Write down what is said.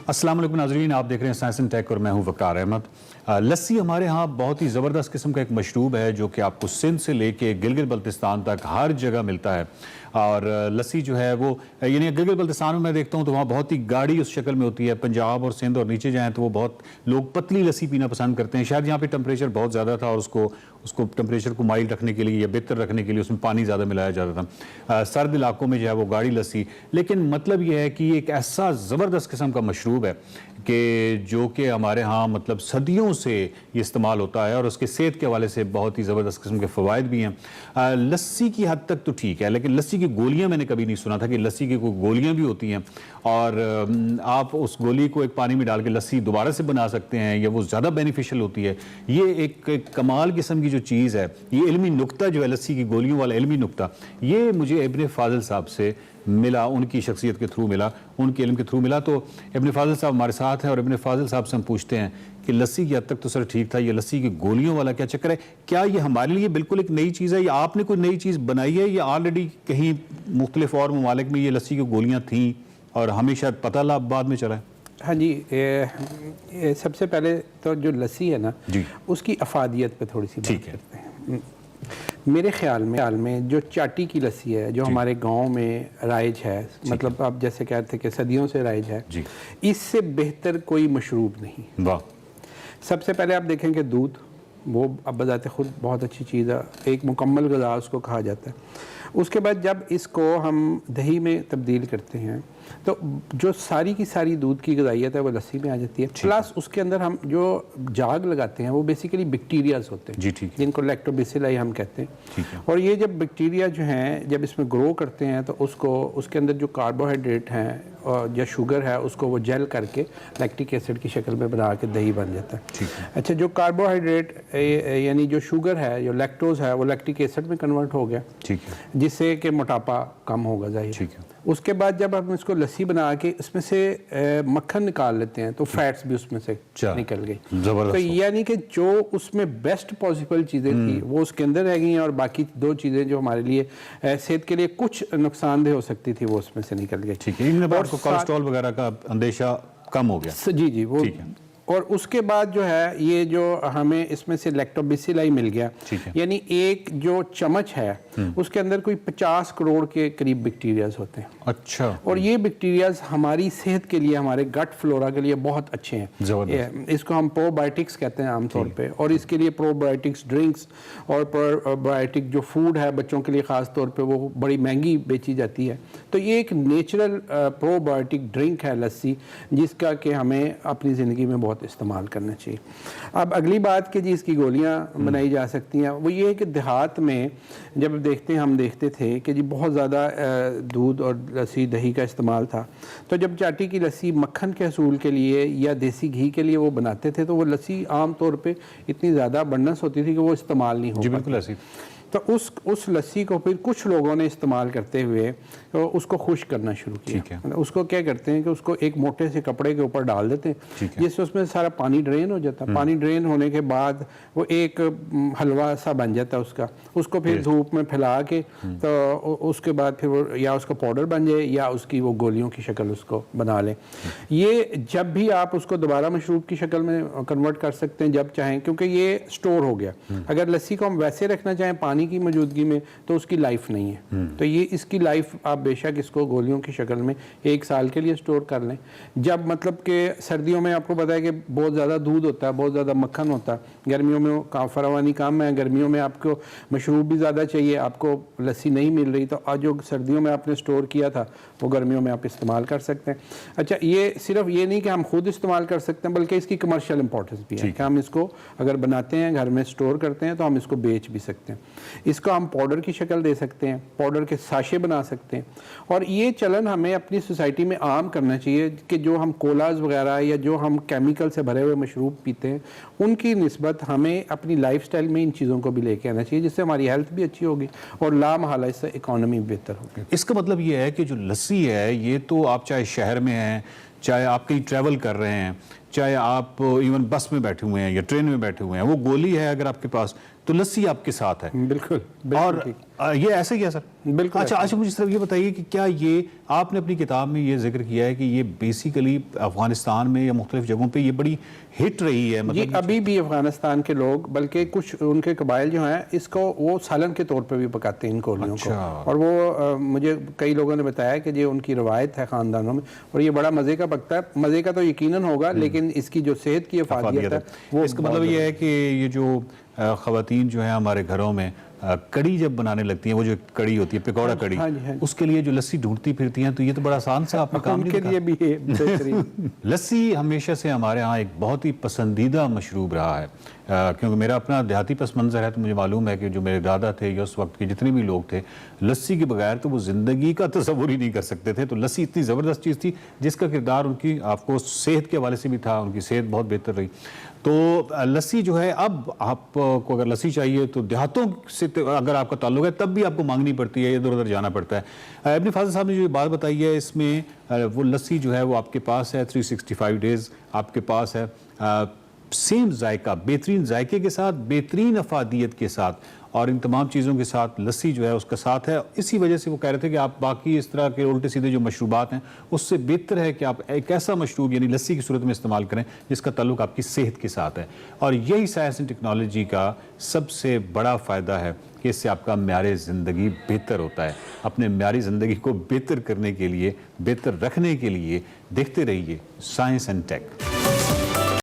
السلام علیکم ناظرین، آپ دیکھ رہے ہیں سائنس اینڈ ٹیک اور میں ہوں وقار احمد۔ لسی ہمارے ہاں بہت ہی زبردست قسم کا ایک مشروب ہے جو کہ آپ کو سندھ سے لے کے گلگت بلتستان تک ہر جگہ ملتا ہے۔ اور لسی جو ہے وہ یعنی گلگت بلتستان میں دیکھتا ہوں تو وہاں بہت ہی گاڑھی اس شکل میں ہوتی ہے، پنجاب اور سندھ اور نیچے جائیں تو وہ بہت لوگ پتلی لسی پینا پسند کرتے ہیں۔ شاید یہاں پہ ٹمپریچر بہت زیادہ تھا اور اس کو ٹمپریچر کو مائل رکھنے کے لیے یا بہتر رکھنے کے لیے اس میں پانی زیادہ ملایا جاتا تھا۔ سرد علاقوں میں جو ہے وہ گاڑھی لسی، لیکن مطلب یہ ہے کہ یہ ایک ایسا زبردست قسم کا مشروب ہے کہ جو کہ ہمارے ہاں مطلب صدیوں سے یہ استعمال ہوتا ہے اور اس کے صحت کے حوالے سے بہت ہی زبردست قسم کے فوائد بھی ہیں۔ لسی کی حد تک تو ٹھیک ہے، لیکن لسی کی گولیاں میں نے کبھی نہیں سنا تھا کہ لسی کی کوئی گولیاں بھی ہوتی ہیں اور آپ اس گولی کو ایک پانی میں ڈال کے لسی دوبارہ سے بنا سکتے ہیں یا وہ زیادہ بینیفیشل ہوتی ہے۔ یہ ایک کمال قسم کی جو چیز ہے، یہ علمی نقطہ جو ہے لسی کی گولیوں والا علمی نقطہ، یہ مجھے ابن فاضل صاحب سے ملا، ان کی شخصیت کے تھرو ملا، ان کے علم کے تھرو ملا۔ تو ابن فاضل صاحب ہمارے ساتھ ہیں اور ابن فاضل صاحب سے ہم پوچھتے ہیں کہ لسی کی حد تک تو سر ٹھیک تھا، یہ لسی کی گولیوں والا کیا چکر ہے؟ کیا یہ ہمارے لیے بالکل ایک نئی چیز ہے یا آپ نے کوئی نئی چیز بنائی ہے یا آلریڈی کہیں مختلف اور ممالک میں یہ لسی کی گولیاں تھیں اور ہمیں شاید پتہ بعد میں چلا ہے؟ ہاں جی، سب سے پہلے تو جو لسی ہے نا اس کی افادیت پہ تھوڑی سی بات کرتے ہیں۔ میرے خیال میں جو چاٹی کی لسی ہے جو ہمارے گاؤں میں رائج ہے، مطلب آپ جیسے کہتے ہیں کہ صدیوں سے رائج ہے، اس سے بہتر کوئی مشروب نہیں۔ سب سے پہلے آپ دیکھیں کہ دودھ وہ اب بذات خود بہت اچھی چیز ہے، ایک مکمل غذا اس کو کہا جاتا ہے۔ اس کے بعد جب اس کو ہم دہی میں تبدیل کرتے ہیں تو جو ساری کی ساری دودھ کی غذائیت ہے وہ لسی میں آ جاتی ہے، پلس اس کے اندر ہم جو جاگ لگاتے ہیں وہ بیسیکلی بیکٹیریاز ہوتے ہیں جن کو لیکٹوبیسیلائی ہم کہتے ہیں۔ اور یہ جب بیکٹیریا جو ہیں جب اس میں گرو کرتے ہیں تو اس کے اندر جو کاربوہائیڈریٹ ہیں یا شوگر ہے اس کو وہ جیل کر کے لیکٹک ایسڈ کی شکل میں بنا کے دہی بن جاتا ہے۔ اچھا، جو کاربوہائیڈریٹ یعنی جو شوگر ہے، جو لیکٹوز ہے، وہ لیکٹک ایسڈ میں کنورٹ ہو گیا جس سے کہ موٹاپا کم ہوگا ظاہر۔ اس کے بعد جب ہم اس کو لسی بنا کے اس میں سے مکھن نکال لیتے ہیں تو فیٹس بھی اس میں سے نکل گئی، تو یعنی کہ جو اس میں بیسٹ پاسبل چیزیں تھیں وہ اس کے اندر رہ گئی ہیں اور باقی دو چیزیں جو ہمارے لیے صحت کے لیے کچھ نقصان دہ ہو سکتی تھی وہ اس میں سے نکل گئی۔ اور کولیسٹرول وغیرہ کا اندیشہ کم ہو گیا۔ جی وہ، اور اس کے بعد جو ہے یہ جو ہمیں اس میں سے لیکٹوبیسیلائی مل گیا، یعنی ایک جو چمچ ہے اس کے اندر کوئی 50 کروڑ کے قریب بیکٹیریاز ہوتے ہیں۔ اچھا، اور یہ بیکٹیریاز ہماری صحت کے لیے، ہمارے گٹ فلورا کے لیے بہت اچھے ہیں۔ اس کو ہم پرو بائیوٹکس کہتے ہیں عام طور پہ، اور اس کے لیے پرو بائیوٹکس ڈرنکس اور پرو بائیوٹک جو فوڈ ہے بچوں کے لیے خاص طور پہ وہ بڑی مہنگی بیچی جاتی ہے۔ تو یہ ایک نیچرل پرو بائیوٹک ڈرنک ہے لسی، جس کا کہ ہمیں اپنی زندگی میں بہت استعمال کرنا چاہیے۔ اب اگلی بات کہ جی اس کی گولیاں بنائی جا سکتی ہیں، وہ یہ ہے کہ دیہات میں جب ہم دیکھتے تھے کہ جی بہت زیادہ دودھ اور لسی دہی کا استعمال تھا، تو جب چاٹی کی لسی مکھن کے حصول کے لیے یا دیسی گھی کے لیے وہ بناتے تھے تو وہ لسی عام طور پہ اتنی زیادہ ابنڈنس ہوتی تھی کہ وہ استعمال نہیں ہو پاتی۔ بالکل ایسی۔ تو اس لسی کو پھر کچھ لوگوں نے استعمال کرتے ہوئے اس کو خشک کرنا شروع کیا۔ اس کو کیا کرتے ہیں کہ اس کو ایک موٹے سے کپڑے کے اوپر ڈال دیتے ہیں جس سے اس میں سارا پانی ڈرین ہو جاتا ہے۔ پانی ڈرین ہونے کے بعد وہ ایک حلوہ سا بن جاتا ہے اس کو پھر دھوپ میں پھیلا کے تو اس کے بعد پھر وہ یا اس کا پاؤڈر بن جائے یا اس کی وہ گولیوں کی شکل اس کو بنا لیں۔ یہ جب بھی آپ اس کو دوبارہ مشروب کی شکل میں کنورٹ کر سکتے ہیں جب چاہیں، کیونکہ یہ سٹور ہو گیا۔ اگر لسی کو ہم ویسے رکھنا چاہیں پانی کی موجودگی میں تو اس کی لائف نہیں ہے، تو یہ اس کی لائف آپ بے شک اس کو گولیوں کی شکل میں 1 سال کے لیے سٹور کر لیں۔ جب مطلب کہ سردیوں میں آپ کو پتا ہے کہ بہت زیادہ دودھ ہوتا ہے، بہت زیادہ مکھن ہوتا ہے، گرمیوں میں فراوانی کام ہے، گرمیوں میں آپ کو مشروب بھی زیادہ چاہیے، آپ کو لسی نہیں مل رہی، تو آج جو سردیوں میں آپ نے سٹور کیا تھا وہ گرمیوں میں آپ استعمال کر سکتے ہیں۔ اچھا، یہ صرف یہ نہیں کہ ہم خود استعمال کر سکتے ہیں بلکہ اس کی کمرشل امپورٹنس بھی ہے کہ ہم اس کو اگر بناتے ہیں گھر میں سٹور کرتے ہیں تو ہم اس کو بیچ بھی سکتے ہیں۔ اس کو ہم پاؤڈر کی شکل دے سکتے ہیں، پاؤڈر کے ساشے بنا سکتے ہیں، اور یہ چلن ہمیں اپنی سوسائٹی میں عام کرنا چاہیے کہ جو ہم کولاز وغیرہ یا جو ہم کیمیکل سے بھرے ہوئے مشروب پیتے ہیں ان کی نسبت ہمیں اپنی لائف سٹائل میں ان چیزوں کو بھی لے کے آنا چاہیے، جس سے ہماری ہیلتھ بھی اچھی ہوگی اور لامحالہ اس سے اکانومی بہتر ہوگی۔ اس کا مطلب یہ ہے کہ جو لسی ہے یہ تو آپ چاہے شہر میں ہیں، چاہے آپ کہیں ٹریول کر رہے ہیں، چاہے آپ ایون بس میں بیٹھے ہوئے ہیں یا ٹرین میں بیٹھے ہوئے ہیں، وہ گولی ہے اگر آپ کے پاس تو لسی آپ کے ساتھ ہے. بالکل اور یہ ایسا ہی ہے سر؟ بالکل. اچھا مجھے صرف یہ بتائیے کہ کیا یہ آپ نے اپنی کتاب میں یہ ذکر کیا ہے کہ یہ بیسیکلی افغانستان میں یا مختلف جگہوں پہ یہ بڑی ہٹ رہی ہے؟ جی ابھی بھی افغانستان کے لوگ، بلکہ کچھ ان کے قبائل جو ہیں اس کو وہ سالن کے طور پہ بھی پکاتے ہیں ان کولیوں کو. اور وہ مجھے کئی لوگوں نے بتایا کہ یہ ان کی روایت ہے خاندانوں میں، اور یہ بڑا مزے کا پکتا ہے. مزے کا تو یقیناً ہوگا، لیکن اس کی جو صحت کی افادیت ہے وہ اس کا مطلب یہ ہے کہ یہ جو خواتین جو ہیں ہمارے گھروں میں کڑی جب بنانے لگتی ہیں، وہ جو کڑی ہوتی ہے پکوڑا کڑی، اس کے لیے جو لسی ڈھونڈتی پھرتی ہیں، تو یہ تو بڑا آسان سا آپ نے کام نہیں کے لیے بھی بہترین. لسی ہمیشہ سے ہمارے ہاں ایک بہت ہی پسندیدہ مشروب رہا ہے، کیونکہ میرا اپنا دیہاتی پس منظر ہے تو مجھے معلوم ہے کہ جو میرے دادا تھے یا اس وقت کے جتنے بھی لوگ تھے، لسی کے بغیر تو وہ زندگی کا تصور ہی نہیں کر سکتے تھے. تو لسی اتنی زبردست چیز تھی جس کا کردار ان کی آپ کو صحت کے حوالے سے بھی تھا، ان کی صحت بہت بہتر رہی. تو لسی جو ہے، اب آپ کو اگر لسی چاہیے تو دیہاتوں سے اگر آپ کا تعلق ہے تب بھی آپ کو مانگنی پڑتی ہے، ادھر ادھر جانا پڑتا ہے. ابن فاضل صاحب نے جو بات بتائی ہے، اس میں وہ لسی جو ہے وہ آپ کے پاس ہے 365 ڈیز آپ کے پاس ہے، سیم ذائقہ، بہترین ذائقے کے ساتھ، بہترین افادیت کے ساتھ، اور ان تمام چیزوں کے ساتھ لسی جو ہے اس کا ساتھ ہے. اسی وجہ سے وہ کہہ رہے تھے کہ آپ باقی اس طرح کے الٹے سیدھے جو مشروبات ہیں اس سے بہتر ہے کہ آپ ایک ایسا مشروب یعنی لسی کی صورت میں استعمال کریں جس کا تعلق آپ کی صحت کے ساتھ ہے. اور یہی سائنس اینڈ ٹیکنالوجی کا سب سے بڑا فائدہ ہے کہ اس سے آپ کا معیار زندگی بہتر ہوتا ہے. اپنے معیار زندگی کو بہتر کرنے کے لیے، بہتر رکھنے کے لیے دیکھتے رہیے سائنس اینڈ ٹیک.